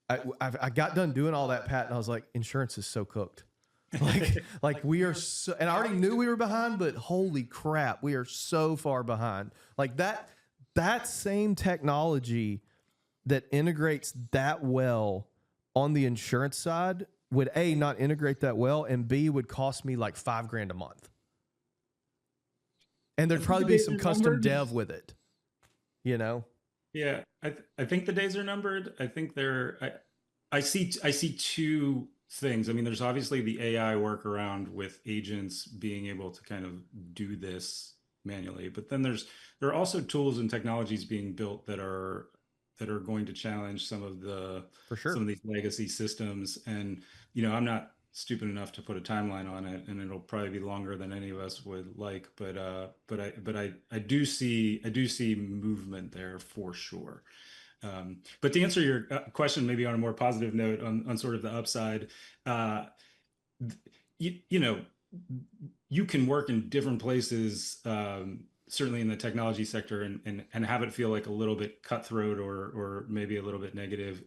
I got done doing all that, Pat, and I was like, insurance is so cooked. Like we are so, and I already knew we were behind, but holy crap, we are so far behind. Like that same technology that integrates that well on the insurance side would A, not integrate that well, and B, would cost me like $5,000 a month. And there'd probably be some custom dev with it, you know? Yeah, I think the days are numbered. I think I see two things. I mean, there's obviously the AI workaround with agents being able to kind of do this manually, but then there are also tools and technologies being built that are going to challenge some of For sure. these legacy systems. And I'm not stupid enough to put a timeline on it, and it'll probably be longer than any of us would like. But I do see movement there for sure. But to answer your question, maybe on a more positive note, on sort of the upside, uh, you know, you can work in different places, certainly in the technology sector, and have it feel like a little bit cutthroat or maybe a little bit negative.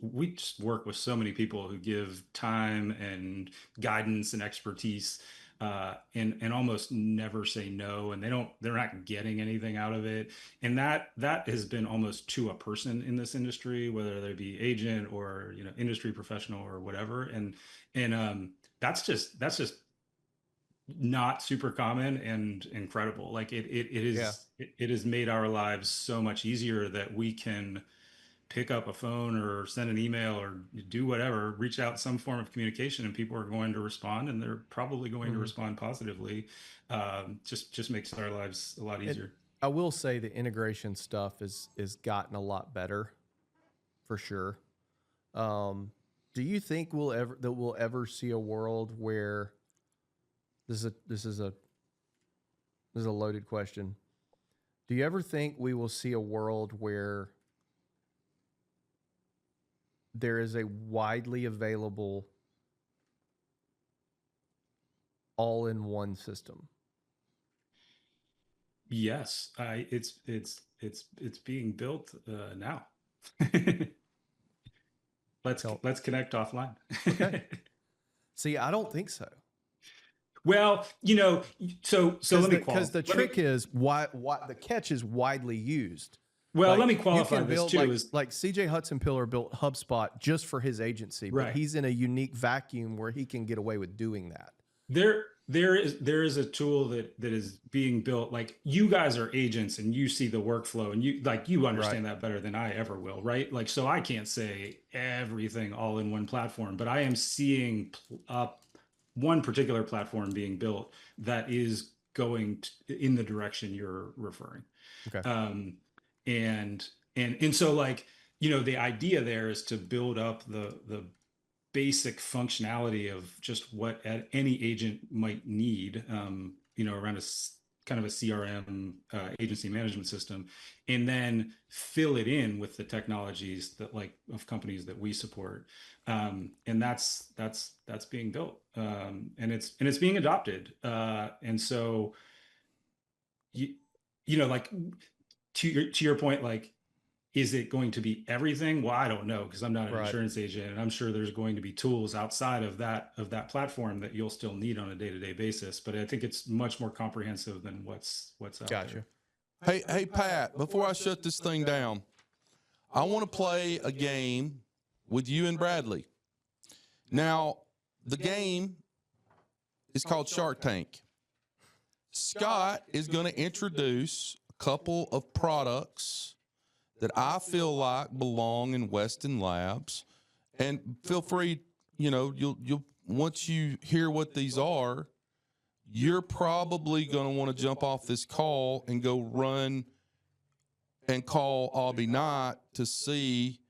We just work with so many people who give time and guidance and expertise, and almost never say no, and they're not getting anything out of it. And that has been almost to a person in this industry, whether they be agent or industry professional or whatever. And that's just not super common and incredible. Like it has made our lives so much easier that we can pick up a phone or send an email or do whatever, reach out some form of communication, and people are going to respond, and they're probably going to respond positively. Just makes our lives a lot easier. I will say the integration stuff is gotten a lot better, for sure. Do you think we'll ever see a world where this is a loaded question? Do you ever think we will see a world where there is a widely available all-in-one system? Yes, it's being built now. Let's connect offline. Okay. See, I don't think so. Well, so let me because the trick is why the catch is widely used. Well, Like, let me qualify you can this build, too. like CJ Hudson Pillar built HubSpot just for his agency, but Right. he's in a unique vacuum where he can get away with doing that. There is a tool that is being built. Like, you guys are agents and you see the workflow, and you understand that better than I ever will, right? Like, so I can't say everything all in one platform, but I am seeing one particular platform being built that is going in the direction you're referring. Okay. And so like, the idea there is to build up the basic functionality of just what any agent might need, around kind of a CRM, agency management system, and then fill it in with the technologies that of companies that we support. And that's being built, and it's being adopted. And so, like to your point, like, is it going to be everything? Well, I don't know, because I'm not an insurance agent, and I'm sure there's going to be tools outside of that platform that you'll still need on a day-to-day basis. But I think it's much more comprehensive than what's out there. Hey, Pat, before I shut this thing down, I want to play a game with you and Bradley. Now, the game is called Shark Tank. Scott is going to introduce a couple of products that I feel like belong in Weston Labs, and feel free, you'll once you hear what these are, you're probably going to want to jump off this call and go run and call Aubie Knight to see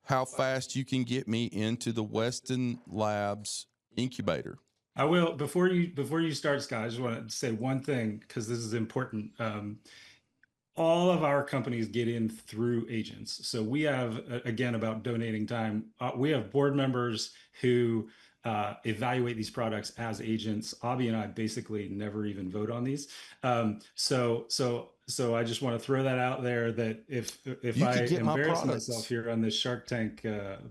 how fast you can get me into the Weston Labs incubator. I will. Before you start, Scott, I just want to say one thing, because this is important. All of our companies get in through agents. So we have, again, about donating time, we have board members who evaluate these products as agents. Aubie and I basically never even vote on these. So I just want to throw that out there, that if I embarrass myself here on this Shark Tank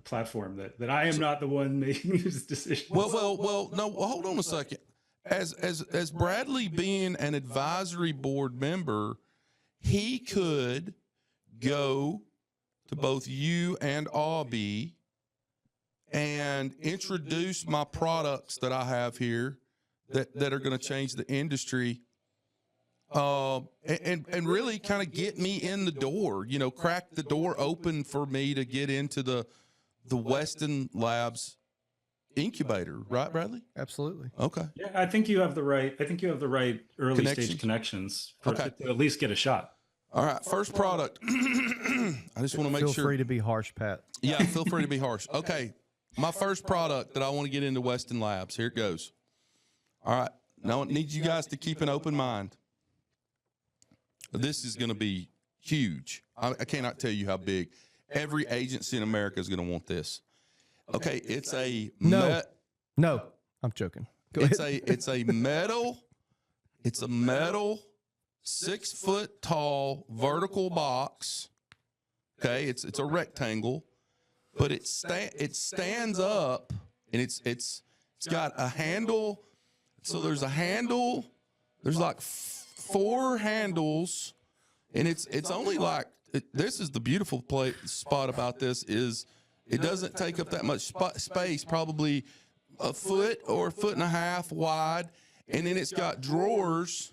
platform, that I am not the one making these decisions. Well, no, hold on a second. As Bradley being an advisory board member, he could go to both you and Aubie and introduce my products that I have here that are going to change the industry, and really kind of get me in the door, crack the door open for me to get into the Weston Labs incubator, right, Bradley? Absolutely. Okay. Yeah, I think you have the right early stage connections to at least get a shot. All right, first product. I just want to make sure. Feel free to be harsh, Pat. Yeah, feel free to be harsh. Okay, my first product that I want to get into Weston Labs. Here it goes. All right, now I need you guys to keep an open mind. This is going to be huge. I cannot tell you how big. Every agency in America is going to want this. Okay, it's a no, I'm joking. Go ahead. It's a metal 6-foot tall vertical box. Okay, it's a rectangle, but it stands up, and it's got a handle. So there's a handle. There's like 4 handles, and it's only like this is the beautiful spot about this is it doesn't take up that much space, probably a foot or a foot and a half wide, and then it's got drawers.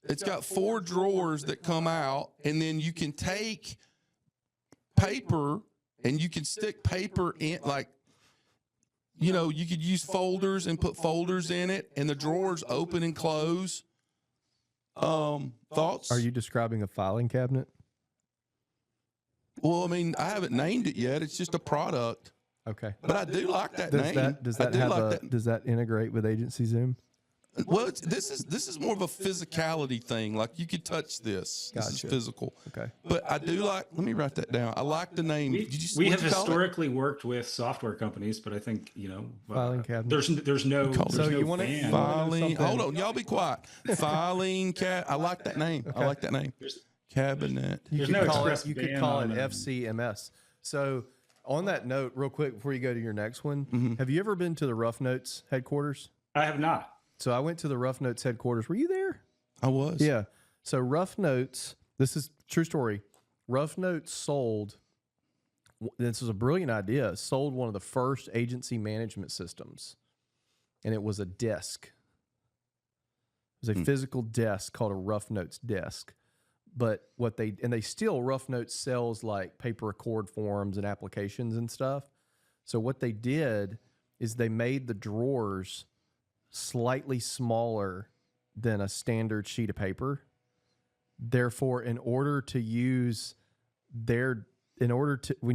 It's got 4 drawers that come out, and then you can take paper and you can stick paper in, like, you could use folders and put folders in it, and the drawers open and close. Thoughts? Are you describing a filing cabinet? Well, I mean, I haven't named it yet. It's just a product. Okay. But I do like that name. Does that integrate with Agency Zoom? Well, this is more of a physicality thing. Like, you could touch this. Gotcha. This is physical. Okay. But I do like. Let me write that down. I like the name. We have historically worked with software companies, but I think filing cabinet. There's no. So you want to filing? Hold on, y'all be quiet. Filing cat. I like that name. Okay. I like that name. Cabinet. You could call it FCMS. So on that note, real quick before you go to your next one, have you ever been to the Rough Notes headquarters? I have not. So I went to the Rough Notes headquarters. Were you there? I was. Yeah. So Rough Notes, this is true story. Rough Notes sold, this was a brilliant idea, sold one of the first agency management systems. And it was a desk. It was a physical desk called a Rough Notes desk. But they still, Rough Notes sells like paper accord forms and applications and stuff. So what they did is they made the drawers slightly smaller than a standard sheet of paper. Therefore, when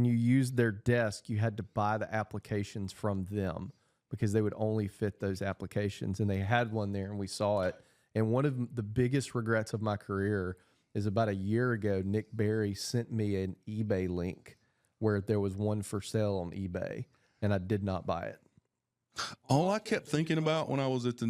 you use their desk, you had to buy the applications from them because they would only fit those applications. And they had one there and we saw it. And one of the biggest regrets of my career is about a year ago, Nick Berry sent me an eBay link where there was one for sale on eBay and I did not buy it. All I kept thinking about when I was at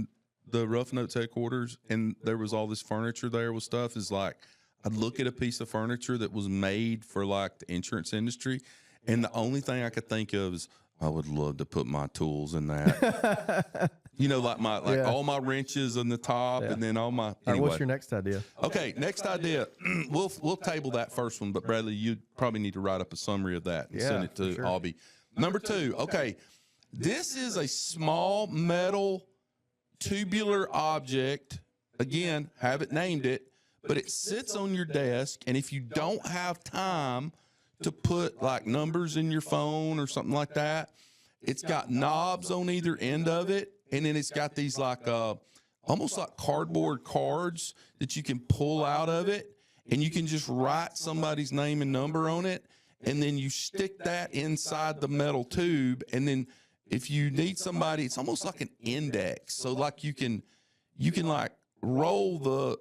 the Rough Notes headquarters and there was all this furniture there with stuff is like, I'd look at a piece of furniture that was made for like the insurance industry. And the only thing I could think of is I would love to put my tools in that. You know, like all my wrenches on the top and then all my, All anyway. right, what's your next idea? Okay, next idea. We'll table that first one, but Bradley, you probably need to write up a summary of that and send it to Albie. Number 2. Okay, this is a small metal tubular object. Again, haven't named it, but it sits on your desk, and if you don't have time to put like numbers in your phone or something like that, it's got knobs on either end of it, and then it's got these like almost like cardboard cards that you can pull out of it, and you can just write somebody's name and number on it, and then you stick that inside the metal tube, and then if you need somebody, it's almost like an index. So like you can like roll the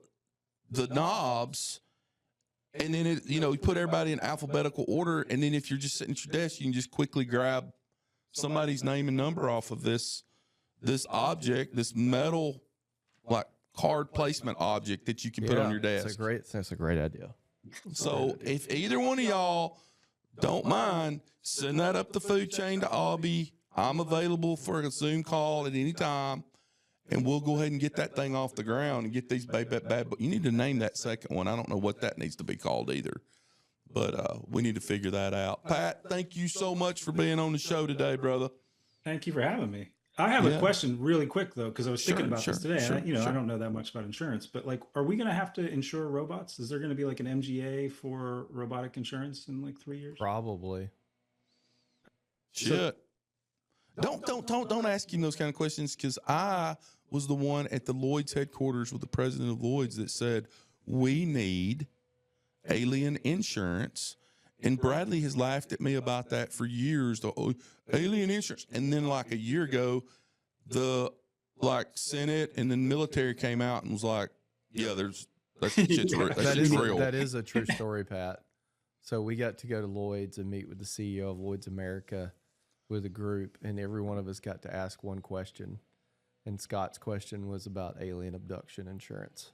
knobs, and then you put everybody in alphabetical order, and then if you're just sitting at your desk, you can just quickly grab somebody's name and number off of this object, this metal like card placement object that you can put on your desk. That's a great idea. So if either one of y'all don't mind, send that up the food chain to Albie. I'm available for a Zoom call at any time, and we'll go ahead and get that thing off the ground and get these bad. But you need to name that second one. I don't know what that needs to be called either, but we need to figure that out. Pat, thank you so much for being on the show today, brother. Thank you for having me. I have a question really quick though, because I was thinking about this today. I don't know that much about insurance, but like, are we going to have to insure robots? Is there going to be like an MGA for robotic insurance in like 3 years? Probably. Shit. Don't ask him those kind of questions, because I was the one at the Lloyd's headquarters with the president of Lloyd's that said, we need alien insurance. And Bradley has laughed at me about that for years, alien insurance. And then like a year ago, the Senate and then military came out and was like, yeah, that's shit's real. That is a true story, Pat. So we got to go to Lloyd's and meet with the CEO of Lloyd's America with a group, and every one of us got to ask one question. And Scott's question was about alien abduction insurance.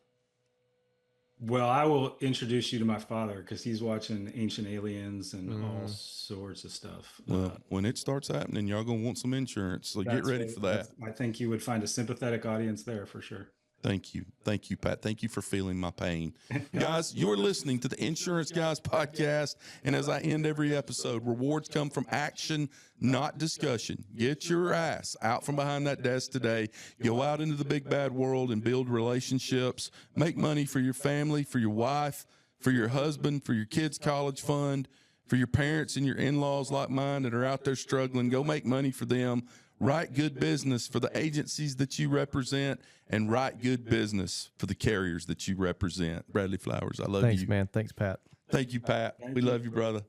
Well, I will introduce you to my father because he's watching Ancient Aliens and all sorts of stuff. Well, when it starts happening, y'all going to want some insurance. So get ready for that. I think you would find a sympathetic audience there for sure. Thank you. Thank you, Pat. Thank you for feeling my pain. Guys, you're listening to the Insurance Guys podcast. And as I end every episode, rewards come from action, not discussion. Get your ass out from behind that desk today. Go out into the big bad world and build relationships. Make money for your family, for your wife, for your husband, for your kids' college fund, for your parents and your in-laws like mine that are out there struggling. Go make money for them. Write good business for the agencies that you represent, and write good business for the carriers that you represent. Bradley Flowers, I love you. Thanks, man. Thanks, Pat. Thank you, Pat. We love you, brother.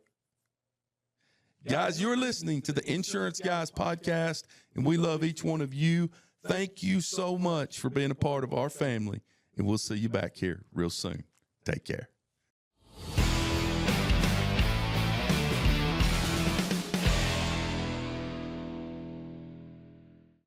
Guys, you're listening to the Insurance Guys podcast, and we love each one of you. Thank you so much for being a part of our family, and we'll see you back here real soon. Take care.